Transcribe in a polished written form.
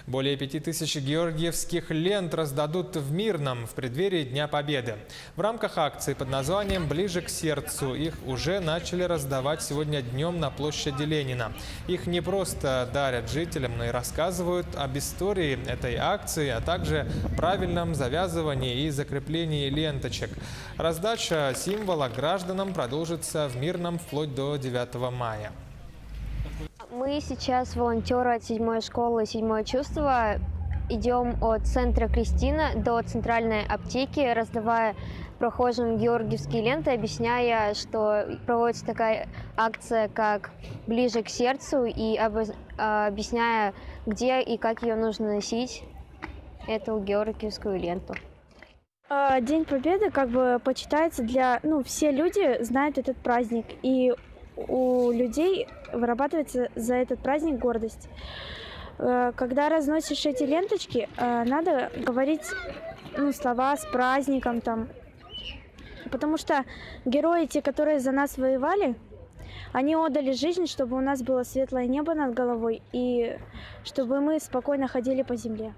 Более 5000 георгиевских лент раздадут в Мирном в преддверии Дня Победы. В рамках акции под названием «Ближе к сердцу» их уже начали раздавать сегодня днем на площади Ленина. Их не просто дарят жителям, но и рассказывают об истории этой акции, а также правильном завязывании и закреплении ленточек. Раздача символа гражданам продолжится в Мирном вплоть до 9 мая. Мы сейчас волонтеры от 7-й школы «Седьмое чувство». Идем от центра Кристина до центральной аптеки, раздавая прохожим георгиевские ленты, объясняя, что проводится такая акция, как «Ближе к сердцу», и объясняя, где и как ее нужно носить, эту георгиевскую ленту. День Победы как бы почитается для... все люди знают этот праздник, и у людей вырабатывается за этот праздник гордость. Когда разносишь эти ленточки, надо говорить слова с праздником там. Потому что герои, те, которые за нас воевали, они отдали жизнь, чтобы у нас было светлое небо над головой и чтобы мы спокойно ходили по земле.